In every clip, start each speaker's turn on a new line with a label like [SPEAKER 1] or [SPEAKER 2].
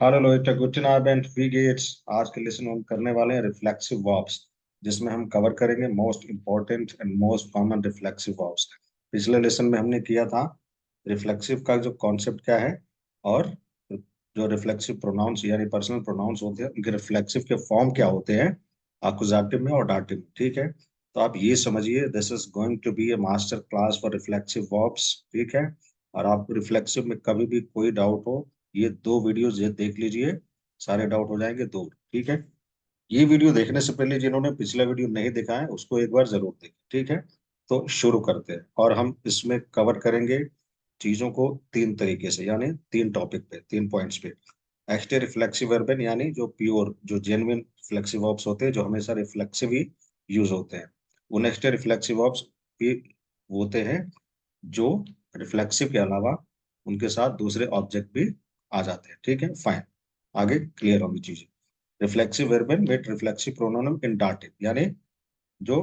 [SPEAKER 1] Hello Lohit, गुड एंड वी गेट्स। आज के लेसन हम करने वाले हैं रिफ्लेक्सिव वर्ब्स, जिसमें हम कवर करेंगे most important and most common reflexive verbs. पिछले लेसन में हमने किया था रिफ्लेक्सिव का जो कॉन्सेप्ट क्या है, और जो रिफ्लेक्सिव प्रोनाउंस यानी पर्सनल प्रोनाउंस होते हैं उनके रिफ्लेक्सिव के फॉर्म क्या होते हैं अकुजाटिव में और डाटिव में। ठीक है, तो आप ये समझिए this is going to be a master class for reflexive verbs. ठीक है, और आपको रिफ्लेक्सिव में कभी भी कोई डाउट हो, ये दो वीडियोस ये देख लीजिए, सारे डाउट हो जाएंगे दूर। ठीक है, ये वीडियो देखने से पहले जिन्होंने पिछला वीडियो नहीं देखा है उसको एक बार जरूर देखें। ठीक है, तो शुरू करते हैं, और हम इसमें कवर करेंगे चीजों को तीन तरीके से, यानी तीन टॉपिक पे, तीन पॉइंट्स पे। एक्सटे रिफ्लेक्सिव वर्बन यानी जो प्योर, जो जेन्युइन रिफ्लेक्सिव वर्ब्स होते हैं, जो हमेशा रिफ्लेक्सिव ही यूज होते हैं। वो नेक्स्ट रिफ्लेक्सिव वर्ब्स भी होते हैं जो रिफ्लेक्सिव के अलावा उनके साथ दूसरे ऑब्जेक्ट भी आ जाते हैं। ठीक है, फाइन, आगे क्लियर होगी चीजें। रिफ्लेक्सिव वर्बन with reflexive pronoun in dative, यानी जो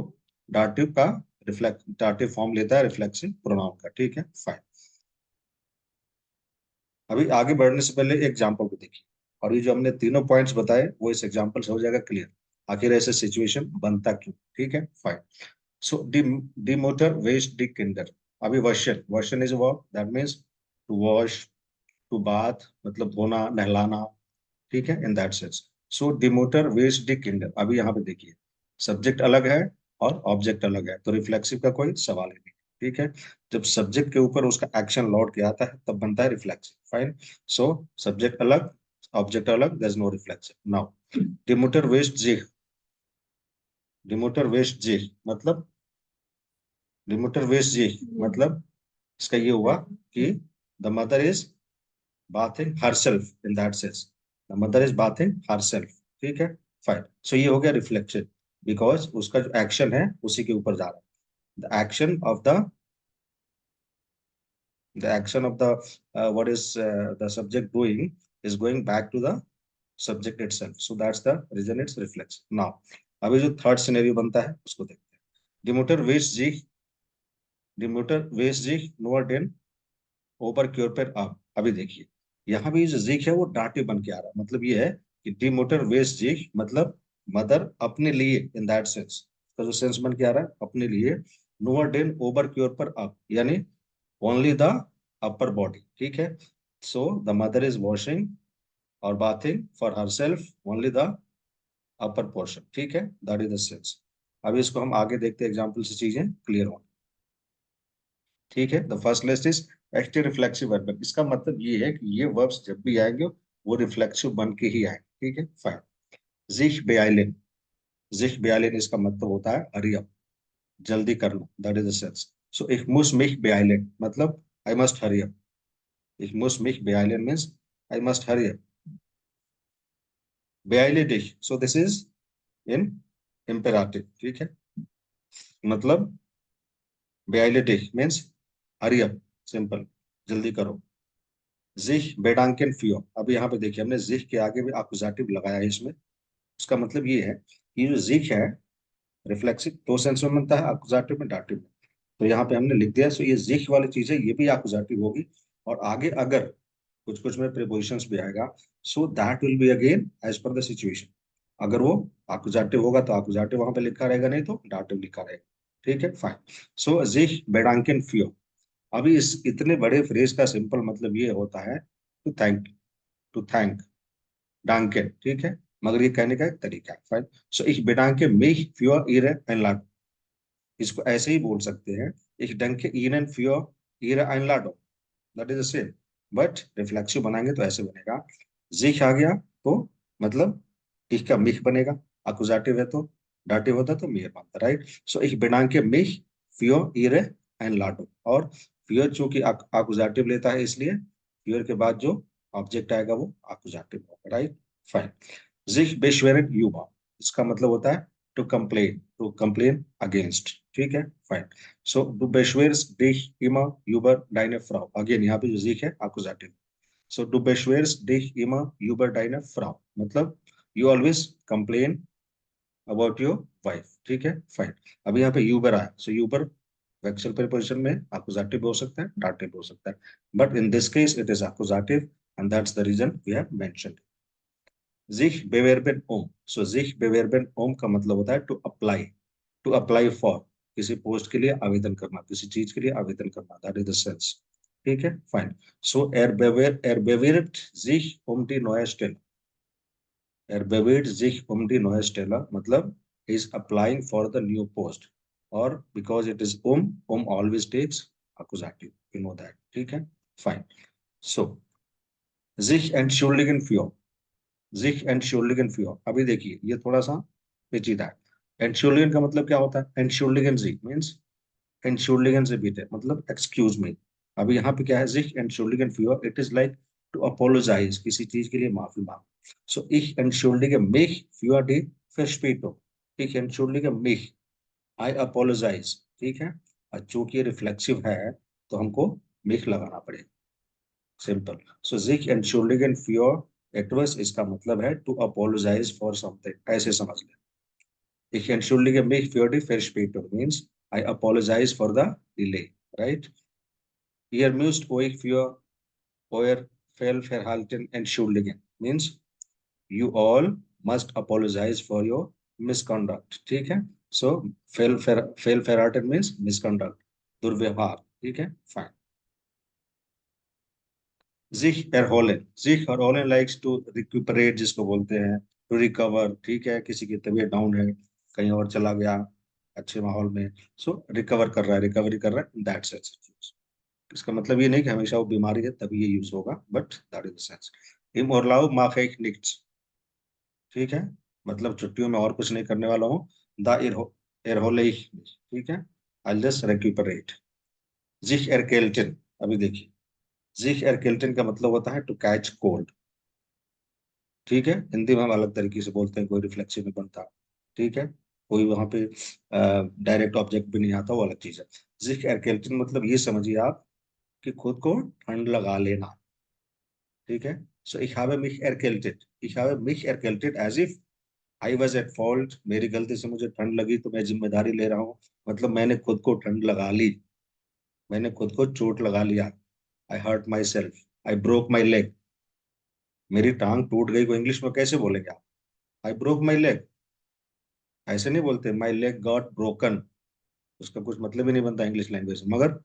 [SPEAKER 1] डाटिव का रिफ्लेक्ट डाटिव फॉर्म लेता है रिफ्लेक्सिव प्रोनाउन का। ठीक है, फाइन। अभी आगे बढ़ने से पहले एग्जाम्पल को देखिए, और ये जो हमने तीनों पॉइंट्स बताए वो इस एग्जाम्पल से हो जाएगा क्लियर, आखिर ऐसे सिचुएशन बनता क्यों। ठीक है, फाइन। सो डी मोटर वेस्ट डी किंडर। अभी वर्षन, वर्षन is verb that means to wash, to bath, मतलब धोना, नहलाना। ठीक है, इन दैट सेंस। सो डिमोटर वेस्ट डी किंडर। अभी यहाँ पे देखिए, सब्जेक्ट अलग है और ऑब्जेक्ट अलग है, तो रिफ्लेक्सिव का कोई सवाल ही नहीं। ठीक है, जब सब्जेक्ट के ऊपर उसका एक्शन लौट के आता है तब बनता है रिफ्लेक्सिव। फाइन। सो सब्जेक्ट अलग, ऑब्जेक्ट अलग, there is no reflexive. Now डिमोटर वेस्ट जी, डिमोटर वेस्ट जी मतलब, डिमोटर वेस्ट जी मतलब इसका ये हुआ कि the mother is bathing herself in that sense. The mother is bathing herself. ठीक है, फाइन। सो ये हो गया रिफ्लेक्शन, बिकॉज उसका जो एक्शन है उसी के ऊपर जा रहा है। The action of the what is the subject doing is going back to the subject itself. So that's the reason it's reflex. Now अभी जो थर्ड सिनेरियो बनता है उसको देखते हैं। डिमोटर वेस्ट जी, डिमोटर वेस्ट जी नोअर डेन ओवर क्योर पर अब। अभी देखिए, यहाँ भी जो जिक है वो डाटे बन के आ रहा है, मतलब ये है कि डिमोटर वेस्ट जिक मतलब मदर अपने लिए, इन दैट सेंस का जो सेंस बन के आ रहा है अपने लिए। नोअर डेन ओवर क्योर पर अप, यानी ओनली द अपर बॉडी। ठीक है, so the mother is washing और bathing for herself only the upper portion. ठीक है, दैट इज द सेंस। अभी इसको हम आगे देखते हैं, एग्जाम्पल से चीजें क्लियर होंगी। ठीक है, the first list is active reflexive verb. इसका मतलब ये है कि ये वर्ब्स जब भी आएंगे वो रिफ्लेक्सिव बन के ही आएंगे। ठीक है, फाइन। जिश बेआइलिन, जिश बेआइलिन इसका मतलब होता है हरी अप, जल्दी करना, that is the sense. So ich muss mich beeilen मतलब I must hurry up. ich muss mich beeilen means I must hurry up. beeile dich, so this is in imperative। ठीक है, मतलब beeile dich means hurry up, simple, जल्दी करो। जिह बेडांकन फियो। अब यहाँ पे देखिए हमने जिह के आगे भी अकुजाटिव लगाया है इसमें। उसका मतलब ये है कि जो जिह है रिफ्लेक्सिव दो सेंस में बनता है, अकुजाटिव में, डाटिव में। तो यहाँ पे हमने लिख दिया, सो ये जिह वाली चीज है, ये भी अकुजाटिव होगी। और आगे अगर कुछ कुछ में प्रीपोजिशंस भी आएगा, so that will be again as per the situation. अगर वो अकुजाटिव होगा तो अकुजाटिव वहां पे लिखा रहेगा, नहीं तो डाटिव लिखा रहेगा। ठीक है, फाइन। सो जिह बेडांकन फियो। अभी इस इतने बड़े फ्रेज का सिंपल मतलब ये होता है टू थैंक, टू थैंक, डांके। ठीक है, मगर ये कहने का एक तरीका है। फाइन। सो ich bedanke mich für ihre Einladung। इसको ऐसे ही बोल सकते हैं, ich danke ihnen für ihre Einladung, that is the same, but reflexive बनाएंगे तो ऐसे बनेगा। जिक आ गया तो मतलब ich का mich बनेगा, अकुजाटिव है तो, डाटिव होता तो mir बनता, राइट। सो ich bedanke mich für ihre Einladung, और für चूंकि अकुजाटिव लेता है इसलिए für के बाद जो ऑब्जेक्ट आएगा वो अकुजाटिव होगा, right, fine. sich beschweren über, इसका मतलब होता है टू कंप्लेन अगेंस्ट। ठीक है, फाइन। सो du beschwerst dich immer über deine Frau। Again यहाँ पे जो sich है accusative। सो du beschwerst dich immer über deine Frau मतलब you always complain about your wife। ठीक है, फाइन। अभी यहाँ पे यूबर आया, सो यूबर वेक्सल प्रीपोजिशन में accusative हो सकता है, dative हो सकता है, but in this case it is accusative and that's the reason we have mentioned. sich bewerben um, so sich bewerben um का मतलब होता है टू अप्लाई फॉर, किसी पोस्ट के लिए आवेदन करना, किसी चीज के लिए आवेदन करना, दैट इज द सेंस। ठीक है, फाइन। सो er bewirbt sich um die neue Stelle, er bewirbt sich um die neue Stelle मतलब he is applying for the new post, or because it is always takes accusative, you know that, ठीक है, fine. so sich entschuldigen für, sich entschuldigen für, अभी देखिए ये थोड़ा सा पेचीदा है। entschuldigen का मतलब क्या होता है? entschuldigen Sie means entschuldigen Sie bitte मतलब एक्सक्यूज मी। अभी यहाँ पे क्या है? sich entschuldigen für, it is like to apologise, किसी चीज के लिए माफी मांग। सो ich entschuldige mich für die Verspätung, ich entschuldige mich, I apologize, ठीक है। और चूंकि ये रिफ्लेक्सिव है तो हमको mich लगाना पड़ेगा, सिंपल। सो sich entschuldigen für etwas इसका मतलब है टू अपोलोजाइज फॉर समथिंग, ऐसे समझ लें। Ich entschuldige mich für die Verspätung means I apologize for the delay, right? Ihr müsst euch für euer Fehlverhalten entschuldigen means you all must apologize for your misconduct, ठीक है। So Fehlverhalten means misconduct, दुर्व्यवहार, ठीक है, fine। sich erholen likes to recuperate जिसको बोलते हैं, to recover, ठीक है, किसी की तबीयत डाउन है, कहीं और चला गया अच्छे माहौल में, सो रिकवर कर रहा है, रिकवरी कर रहा है, दैट सेंस। इसका मतलब ये नहीं कि हमेशा वो बीमारी है तभी ये यूज होगा, but that is the sense. इम और लाओ माफ एक निक्स, ठीक है, मतलब छुट्टियों में और कुछ नहीं करने वाला हूँ। द एरहोले, ठीक है, आई जस्ट रेक्यूपरेट। जिश एरकेल्टन, अभी देखिए जिश एरकेल्टन का मतलब होता है टू कैच कोल्ड, ठीक है। हिंदी में हम अलग तरीके से बोलते हैं, कोई रिफ्लेक्सिव नहीं बनता, ठीक है, कोई वहां पे डायरेक्ट ऑब्जेक्ट भी नहीं आता, वो अलग चीज है। जिश एरकेल्टन मतलब ये समझिए आप कि खुद को ठंड लगा लेना, ठीक है। सो ich habe mich erkältet, ich habe mich erkältet as if I was at fault, मेरी गलती से मुझे ठंड लगी तो मैं जिम्मेदारी ले रहा हूँ, मतलब मैंने खुद को ठंड लगा ली, मैंने खुद को चोट लगा लिया। I hurt myself, I broke my leg, मेरी टांग टूट गई को इंग्लिश में कैसे बोलेंगे आप? आई ब्रोक माई लेग, ऐसे नहीं बोलते, माई लेग गॉट ब्रोकन, उसका कुछ मतलब ही नहीं बनता इंग्लिश लैंग्वेज में। मगर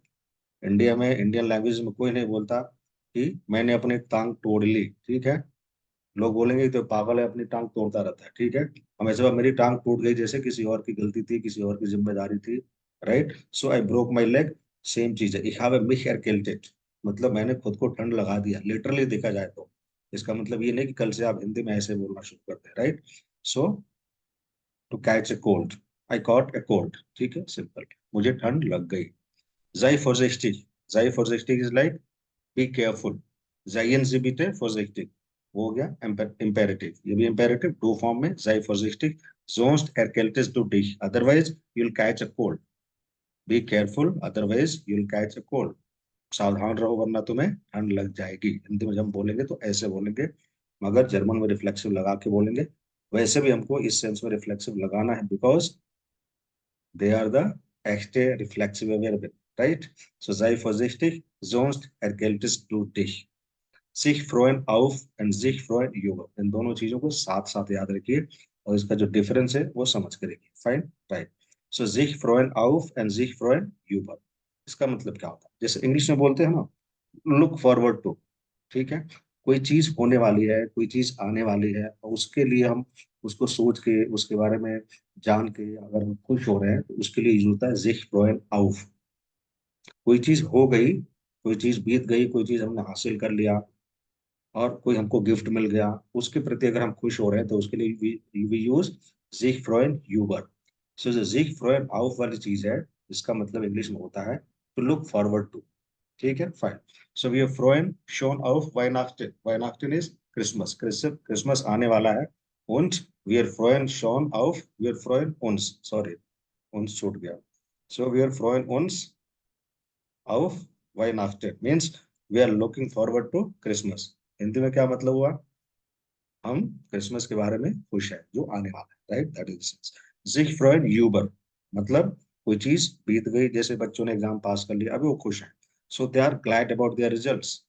[SPEAKER 1] इंडिया में, इंडियन लैंग्वेज में कोई नहीं बोलता कि मैंने अपनी टांग तोड़ ली, ठीक है। लोग बोलेंगे तो पागल है, अपनी टांग तोड़ता रहता है, ठीक है। हमेशा मेरी टांग टूट गई जैसे किसी और की गलती थी, किसी और की जिम्मेदारी थी, right. So I broke my leg, same चीज है। ich habe mich erkältet मतलब मैंने खुद को ठंड लगा दिया, लिटरली देखा जाए तो। इसका मतलब ये नहीं कि कल से आप हिंदी में ऐसे बोलना शुरू करते हैं, right. So to catch a cold, I caught a cold, ठीक है, सिंपल, मुझे ठंड लग गई। sei vorsichtig, sei vorsichtig is like be careful, seien Sie bitte vorsichtig, वो हो गया imperative, ये भी imperative टू फॉर्म में, sei vorsichtig, sonst erkältest du dich, otherwise you'll catch a cold, be careful otherwise you'll catch a cold, सावधान रहो वरना तुम्हें ठंड लग जाएगी। हिंदी में जब हम बोलेंगे तो ऐसे बोलेंगे, मगर जर्मन में रिफ्लेक्सिव लगा के बोलेंगे। वैसे भी हमको इस सेंस में रिफ्लेक्सिव लगाना है because they are the echte reflexive verben, right? So sei vorsichtig, sonst erkältest du dich। sich freuen auf und sich freuen über, इन दोनों चीजों को साथ साथ याद रखिए और इसका जो डिफरेंस है वो समझ करेंगे, फाइन, राइट। सो sich freuen auf und sich freuen über, इसका मतलब क्या होता है? जैसे इंग्लिश में बोलते हैं ना, लुक फॉरवर्ड टू, ठीक है, कोई चीज होने वाली है, कोई चीज आने वाली है और उसके लिए हम उसको सोच के, उसके बारे में जान के अगर हम खुश हो रहे हैं तो उसके लिए यूज होता है sich freuen auf। कोई चीज हो गई, कोई चीज बीत गई, कोई चीज हमने हासिल कर लिया और कोई हमको गिफ्ट मिल गया, उसके प्रति अगर हम खुश हो रहे हैं तो उसके लिए we use sich freuen über। So जो sich freuen auf वाली चीज है, इसका मतलब इंग्लिश में होता है टू लुक फॉरवर्ड टू, ठीक है, fine. So we freuen schon auf Weihnachten, Weihnachten is Christmas, Christmas आने वाला है। und wir freuen schon auf, wir freuen uns, sorry uns छूट गया। so wir freuen uns auf Weihnachten means we are looking forward to Christmas। Hindi में क्या मतलब हुआ? हम क्रिसमस के बारे में खुश है जो आने वाला है, right, that is sense. sich freuen über मतलब कोई चीज बीत गई, जैसे बच्चों ने एग्जाम पास कर लिया, अभी वो खुश है, so they are glad about their results,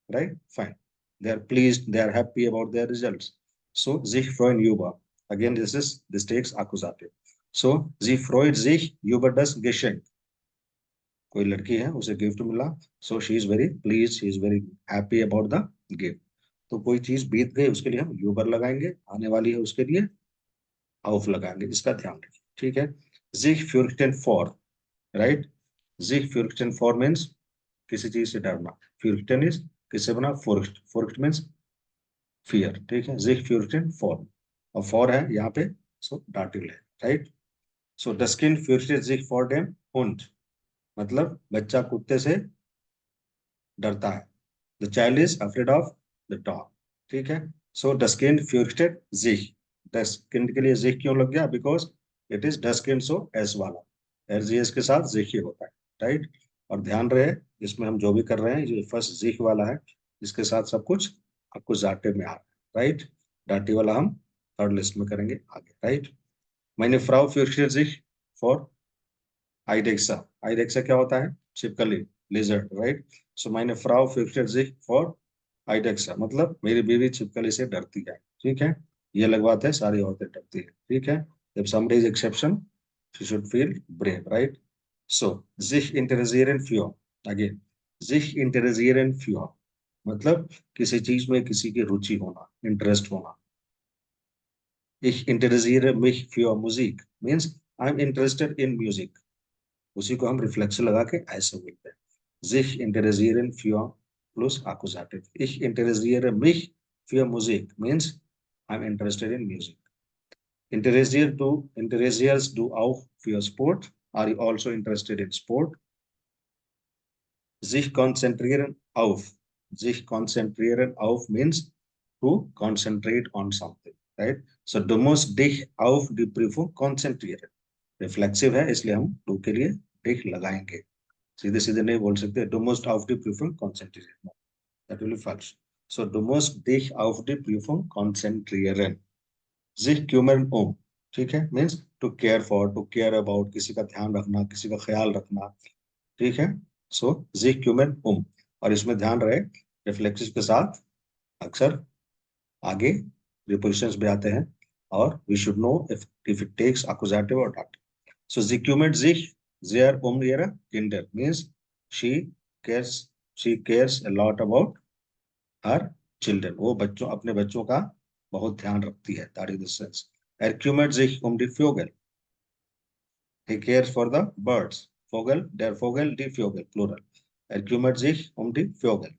[SPEAKER 1] right, fine, they are pleased, they are happy about their results. So sich freuen über. Again, this takes accusative. So sie freut sich über das Geschenk. कोई लड़की है उसे gift मिला, so she is very please, she is very happy about the gift. तो कोई चीज बीत गई उसके लिए हम यूबर लगाएंगे, आने वाली है उसके लिए auf लगाएंगे, इसका ध्यान रखिए, ठीक है। sich fürchten vor, right. sich fürchten vor means किसी चीज से डरना, fürchten इज किससे बना, furcht मीन्स फियर, ठीक है। sich fürchten vor, और for है यहाँ पे, सो डार्टिकल है, राइट। सो das Kind fürchtet sich vor dem Hund, मतलब बच्चा कुत्ते से डरता है। The child is afraid of the dog, ठीक है। सो डस्किन फ्यूरिटेड जिह, डस्किन के लिए जिह क्यों लग गया, बिकॉज इट इज डस्किन, सो एस वाला एस के साथ जिह ही होता है, राइट। और ध्यान रहे इसमें हम जो भी कर रहे हैं, जो फर्स्ट जिह वाला है इसके साथ सब कुछ आपको जाटे में आ रहा है, राइट। डाटी वाला हम थर्ड लिस्ट में करेंगे आगे, राइट। मैंने फ्राउ फ्यूरिटेड जिह फॉर आइडेक्सा, आइडेक्सा क्या होता है, छिपकली, लिजर्ड, राइट। सो मैंने फ्राउ फ्यूरिटेड जिह फॉर आइडेक्सा, मतलब मेरी बीवी छिपकली से डरती है, ठीक है। ये अलग बात है, सारी औरतें डरती है, ठीक है। जब somebody is exception, she should feel brave, right? So sich interessieren für, again sich interessieren für मतलब किसी चीज में किसी की रुचि होना, इंटरेस्ट होना। ich interessiere mich für Musik means I'm interested in music, उसी को हम रिफ्लेक्स लगा के ऐसे बोलते हैं, sich interessieren für plus accusative, ich interessiere mich für Musik means I'm interested in music. Interessiers du auch für Sport, are you also interested in sport? sich konzentrieren auf, sich konzentrieren auf means to concentrate on something, right? So du musst dich auf die Prüfung konzentrieren, reflexive है इसलिए हम to के लिए dich लगाएंगे, सीधे सीधे नहीं बोल सकते du musst auf die Prüfung konzentrieren, that will be false. So du musst dich auf die Prüfung konzentrieren. sich kümmern um, ठीक है, means to care for, to care about, किसी का ध्यान रखना, किसी का ख्याल रखना, ठीक है। सो sich kümmern um, और इसमें ध्यान रहे रिफ्लेक्सिव के साथ अक्सर आगे प्रीपोजिशंस भी आते हैं, और we should know if it takes accusative और डाट। So sie kümmert sich sehr um ihre Kinder means she cares, she cares a lot about her children, वो बच्चों, अपने बच्चों का बहुत ध्यान रखती है, that is the sense. Er kümmert sich um die Vögel, he cares for the birds, Vogel, der Vogel, die Vögel, plural, er kümmert sich um die Vögel.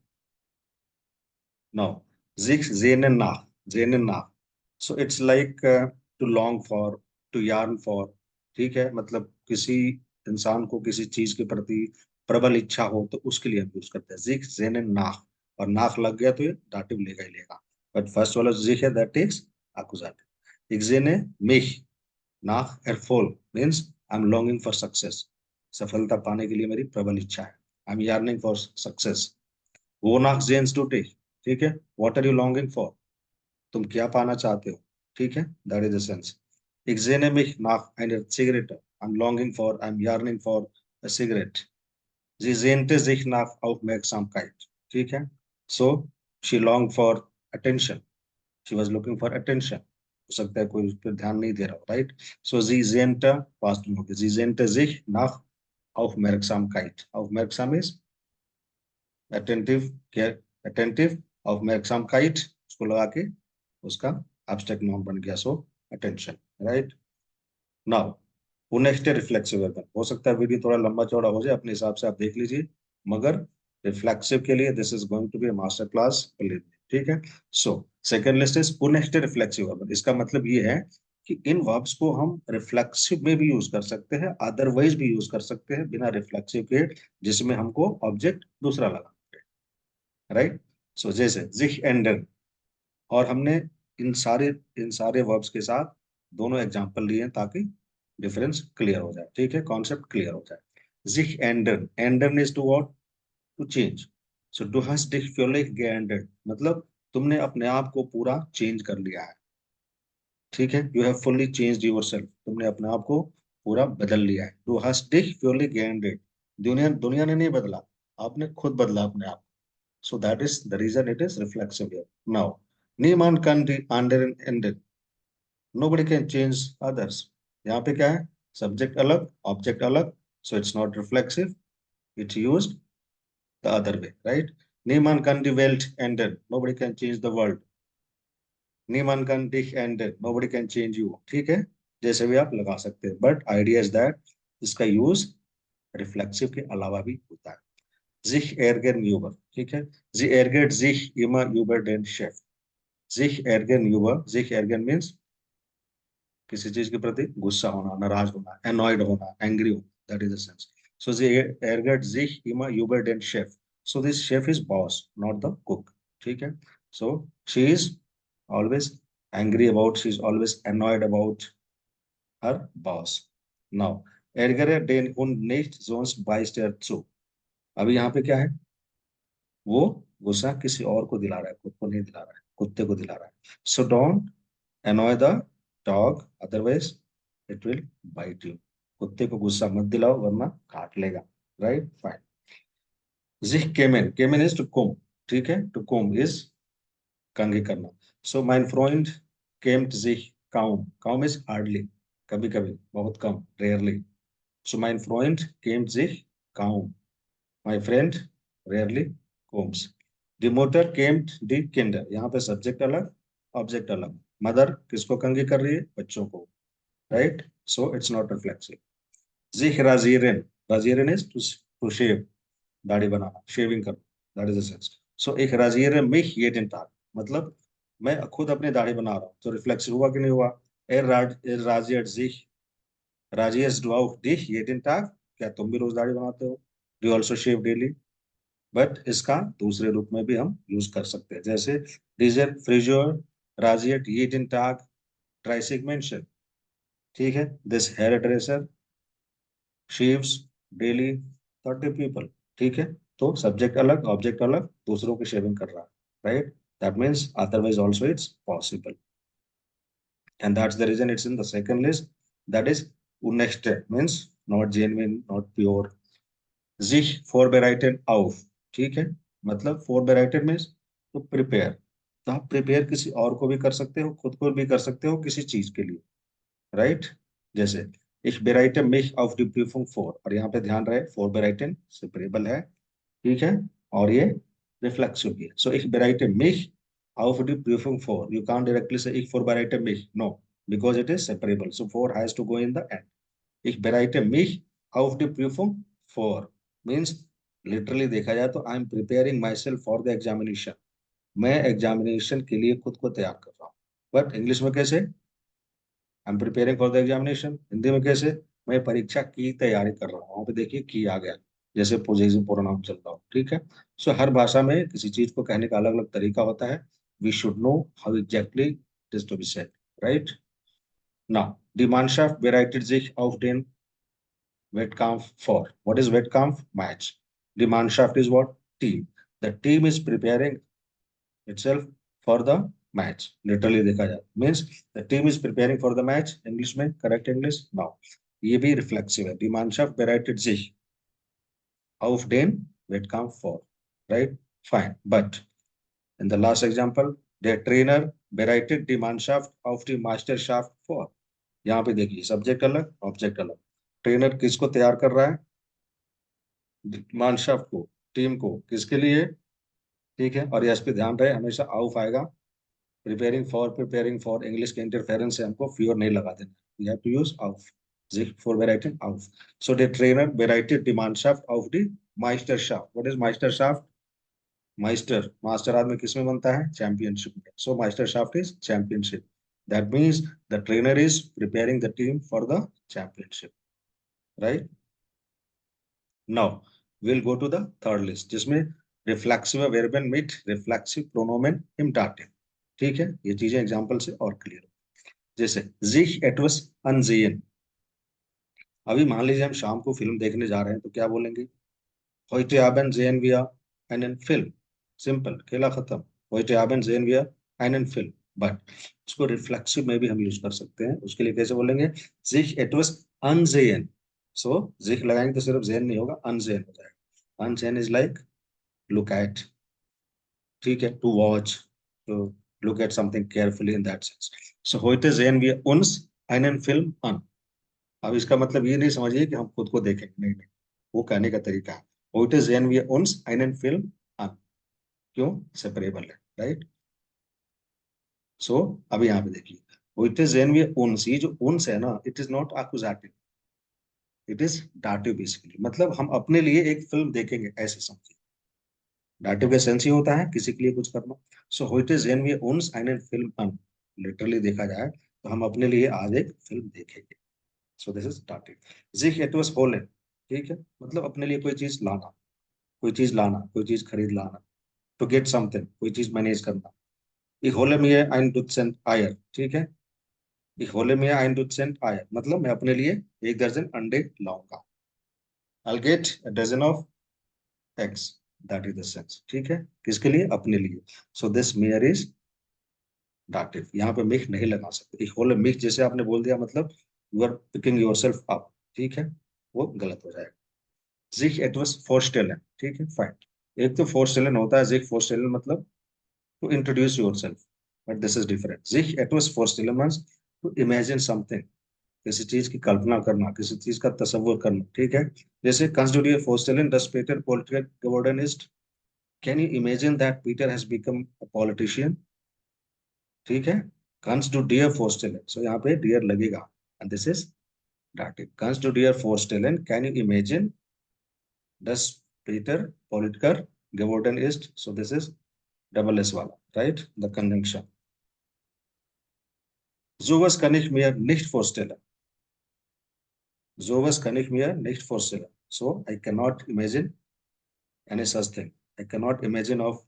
[SPEAKER 1] Now sich sehnen nach, so it's like to long for, to yearn for, ठीक है, मतलब किसी इंसान को किसी चीज के प्रति प्रबल इच्छा हो तो उसके लिए हम यूज करते हैं sich sehnen nach, और नाक लग गया तो ये दाटिव लेगा ही लेगा, बट फर्स्ट वाला sich है that takes accusative। ich sehne mich nach Erfolg means I'm longing for success, सफलता पाने के लिए मेरी प्रबल इच्छा है, I'm yearning for success। wonach sehnst du dich, ठीक है, what are you longing for, तुम क्या पाना चाहते हो, ठीक है, that is the sense। ich sehne mich nach einer Zigarette, I'm longing for, I'm yearning for a cigarette। sie sehnte sich nach Aufmerksamkeit, ठीक है, so she longed for attention, she was looking for attention, हो सकता है कोई उस पर ध्यान नहीं दे रहा हो, राइट। सो sie sehnte, पास्ट में हो गया, sie sehnte sich nach Aufmerksamkeit, Aufmerksam is attentive, care, attentive, Aufmerksamkeit उसको लगा के उसका एब्स्ट्रैक्ट नाउन बन गया, सो अटेंशन, राइट। नाउ नेक्स्ट है रिफ्लेक्सिव वर्बन, हो सकता है वीडियो थोड़ा लंबा चौड़ा हो जाए, अपने हिसाब से आप देख लीजिए, मगर रिफ्लेक्सिव के लिए this is going to be master class, ठीक है। सो सेकंड लिस्ट इज पुनेक्स्ट रिफ्लेक्सिव वर्बन, इसका मतलब ये है कि इन वर्ब्स को हम रिफ्लेक्सिव में भी यूज कर सकते हैं, अदरवाइज भी यूज कर सकते हैं बिना रिफ्लेक्सिव के, जिसमें हमको ऑब्जेक्ट दूसरा लगा, राइट। सो जैसे जिख एंडन, और हमने इन सारे वर्ब्स के साथ दोनों एग्जांपल लिए हैं ताकि डिफरेंस क्लियर हो जाए, ठीक है, कॉन्सेप्ट क्लियर हो जाए। sich ändern, ändern is to what, to change। so du hast dich völlig geändert, मतलब तुमने अपने आप को पूरा चेंज कर लिया है, ठीक है, you have fully changed yourself, तुमने अपने आप को पूरा बदल लिया है। du hast dich völlig geändert, दुनिया दुनिया ने नहीं बदला, आपने खुद बदला अपने आप, so that is the reason it is reflexive here। now niemand kann die anderen ändern, nobody can change others. यहाँ पे क्या है, सब्जेक्ट अलग ऑब्जेक्ट अलग, so it's not reflexive, it's used the other way, right? Niemand kann die Welt ändern, nobody can change the world. Niemand kann dich ändern, nobody can change you. ठीक है, जैसे भी आप लगा सकते हैं, बट आइडिया इज दैट इसका use reflexive के अलावा भी होता है. sich ärgern über, ठीक है, sie ärgert sich immer über den Chef. sich ärgern über, sich ärgern means किसी चीज के प्रति गुस्सा होना, नाराज होना, annoyed होना, angry होना, that is the sense. So sie ärgert sich immer über den Chef. So this chef is boss, not the cook. ठीक है, so she is always angry about, she is always annoyed about her boss. Now ärgere den Hund nicht, sonst beißt er zu. अभी यहाँ पे क्या है, वो गुस्सा किसी और को दिला रहा है, खुद को नहीं दिला रहा है, कुत्ते को दिला रहा है. So don't annoy the dog, otherwise it will bite you. कुत्ते को गुस्सा मत दिलाओ वरना काट लेगा. Right, fine. sich kämen, kämen is to comb, ठीक है, to comb is कंघी करना. so mein Freund kämmt sich kaum, kaum is hardly, कभी कभी, बहुत कम, rarely. so mein Freund kämmt sich kaum, my friend rarely combs. die Mutter kämmt die Kinder, यहाँ पे subject अलग ऑब्जेक्ट अलग. मदर किसको कंघी कर रही है, बच्चों को, right, so it's not reflexive. sich rasieren, rasieren is to shave, दाढ़ी बनाना, शेविंग करना, that is the sense. So ich rasiere mich jeden Tag, मतलब मैं खुद अपनी दाढ़ी बना रहा हूँ, तो रिफ्लेक्सिव हुआ कि नहीं हुआ. er rasiert sich, rasierst du auch dich jeden Tag, क्या तुम भी रोज दाढ़ी बनाते हो, do you also shave daily. But इसका दूसरे रूप में भी हम यूज कर सकते हैं, जैसे डीजर फ्रिजर राजियट jeden Tag 30 Menschen, ठीक है. This hairdresser shaves daily 30 people, ठीक है. तो सब्जेक्ट अलग ऑब्जेक्ट अलग, दूसरों की शेविंग कर रहा है, right. That means otherwise also it's possible, and that's the reason it's in the second list. That is unechte means not genuine, not pure. sich vorbereiten auf, ठीक है, मतलब vorbereiten means to prepare. तो आप prepare किसी और को भी कर सकते हो, खुद को भी कर सकते हो किसी चीज के लिए, राइट. जैसे ich bereite mich auf die Prüfung vor, और यहाँ पे ध्यान रहे vorbereiten सेपरेबल है, ठीक है, और ये रिफ्लेक्सिव भी है. so ich bereite mich auf die Prüfung vor, you can't directly say ich vorbereite mich, no, because it is separable, so for has to go in the end. ich bereite mich auf die Prüfung vor means literally देखा जाए तो I am preparing my self for the examination, मैं examination के लिए खुद को तैयार कर रहा हूँ. बट इंग्लिश में कैसे, I am preparing for the examination, Hindi में कैसे, मैं परीक्षा की तैयारी कर रहा हूँ. वहां पे देखिए की आ गया, जैसे पोजेसिव प्रोनाउन चल रहा हो, ठीक है. सो हर भाषा में किसी चीज को कहने का अलग अलग तरीका होता है. We should know how exactly it is to be said, right. Now die Mannschaft bereitet sich auf den Wettkampf vor. What is Wettkampf? Match. Die Mannschaft is what? Team. The team is preparing itself for the match. Literally देखा जाए means the team is preparing for the match. English में correct English now. ये भी reflexive है. Die Mannschaft bereitet sich auf den Wettkampf vor. Right? Fine. But in the last example, der Trainer bereitet die Mannschaft auf die Meisterschaft vor. यहाँ पे देखिए subject अलग object अलग. Trainer किसको तैयार कर रहा है, मानशाफ्ट को, टीम को, किसके लिए, ठीक है. और यस पे ध्यान रहे हमेशा आउफ आएगा. प्रिपेयरिंग फॉर इंग्लिश के इंटरफेरेंस से हमको फ्योर नहीं लगा देना, वी हैव टू यूज आउफ, sich vorbereiten auf. So der Trainer bereitet die Mannschaft auf die Meisterschaft. What is Meisterschaft? Meister, master आदमी किस में बनता है, चैंपियनशिप में. So Meisterschaft is championship. That means the trainer is preparing the team for the championship, right? Now we'll go to the third list, जिसमें reflexive वर्बन मिट reflexive प्रोनोमेन im dative, ठीक है. ये चीजें एग्जांपल से और क्लियर. जैसे sich etwas ansehen, अभी मान लीजिए हम शाम को फिल्म देखने जा रहे हैं तो क्या बोलेंगे, heute Abend sehen wir einen Film. Simple, खेला खत्म. heute Abend sehen wir einen Film. But उसको रिफ्लेक्सिव में भी हम यूज कर सकते हैं. उसके लिए कैसे बोलेंगे, sich etwas ansehen. सो sich लगाएंगे तो सिर्फ sehen नहीं होगा, ansehen हो जाएगा. ansehen is like look at, ठीक है, टू वॉच, तो look at something carefully in that sense. So heute sehen wir uns einen Film an. अब इसका मतलब ये नहीं समझिए कि हम खुद को देखेंगे, नहीं नहीं, वो कहने का तरीका है. heute sehen wir uns einen Film an. क्यों? सेपरेबल है, राइट. सो अभी यहाँ पे देखिए, heute sehen wir uns, ये जो uns है ना, it is not accusative, it is dative basically. मतलब हम अपने लिए एक फिल्म देखेंगे, ऐसे समझिए. dative का सेंस ही होता है किसी के लिए कुछ करना. सो heute sehen wir uns einen Film an. Literally देखा जाए तो हम अपने लिए आज एक फिल्म देखेंगे. So this is dative. sich etwas holen, ठीक है, मतलब अपने लिए कोई चीज लाना, कोई चीज लाना, कोई चीज खरीद लाना. टू गेट समथिंग, कोई चीज मैनेज करना. Ich hole mir ein Dutzend Eier, ठीक है. Ich hole mir ein Dutzend Eier, मतलब मैं अपने लिए एक दर्जन अंडे लाऊंगा. I'll get a dozen of eggs, that is the sense, ठीक है. किसके लिए? अपने लिए. So this mir is dative. यहाँ पे mich नहीं लगा सकते. Ich hole mich जैसे आपने बोल दिया, मतलब you are picking yourself up, ठीक है, वो गलत हो जाएगा. sich etwas vorstellen, ठीक है, फाइन. एक तो vorstellen होता है, sich vorstellen मतलब to introduce yourself, but this is different. sich etwas vorstellen means to imagine something, किसी चीज की कल्पना करना, किसी चीज का तसव्वुर करना, ठीक है. जैसे kannst du dir vorstellen dass Peter Politiker geworden ist? Can you imagine that Peter has become a politician? ठीक है. kannst du dir vorstellen, so यहाँ पे dear लगेगा, and this is dative. kannst du dir vorstellen, can you imagine dass Peter Politiker geworden ist? So this is double S वाला, right, the conjunction. Sowas kann ich mir nicht vorstellen. Sowas kann ich mir nicht vorstellen. So I cannot imagine any such thing. I cannot imagine of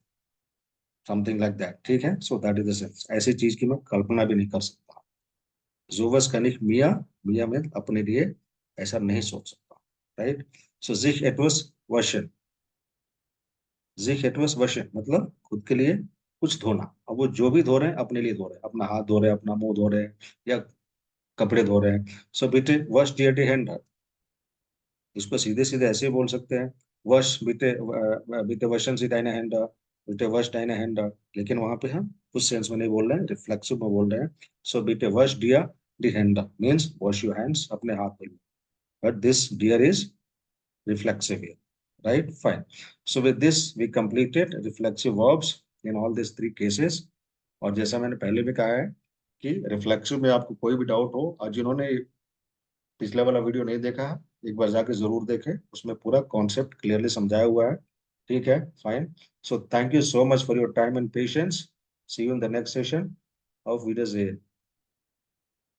[SPEAKER 1] something like that. ठीक है. So that is the sense. ऐसी चीज की मैं कल्पना भी नहीं कर सकता. Sowas kann ich mir, mir में अपने लिए ऐसा नहीं सोच सकता. Right? So sich etwas waschen. sich etwas waschen मतलब खुद के लिए कुछ धोना. अब वो जो भी धो रहे हैं अपने लिए धो रहे हैं, अपना हाथ धो रहे हैं, अपना मुंह धो रहे हैं, या कपड़े धो रहे हैं. So bitte wasch dir die Hände. इसको सीधे सीधे ऐसे बोल सकते हैं, वश बिटे बिटे वशन सी डाइना हैंड, बिटे वश डाइना हैंड. लेकिन वहां पे हम उस सेंस में नहीं बोल रहे हैं, रिफ्लेक्सिव में बोल रहे हैं. सो बिटे वश डिया डी हैंड मीन्स वॉश योर हैंड्स, अपने हाथ धो. बट दिस डियर is reflexive here, right? Fine. So with this we completed reflexive verbs in all these three cases. और जैसा मैंने पहले भी कहा है कि रिफ्लेक्सिव में आपको कोई भी डाउट हो, और जिन्होंने पिछला वाला वीडियो नहीं देखा है, एक बार जाके जरूर देखें, उसमें पूरा कॉन्सेप्ट क्लियरली समझाया हुआ है. ठीक है, fine. So thank you so much for your time and patience. See you in the next session of videos.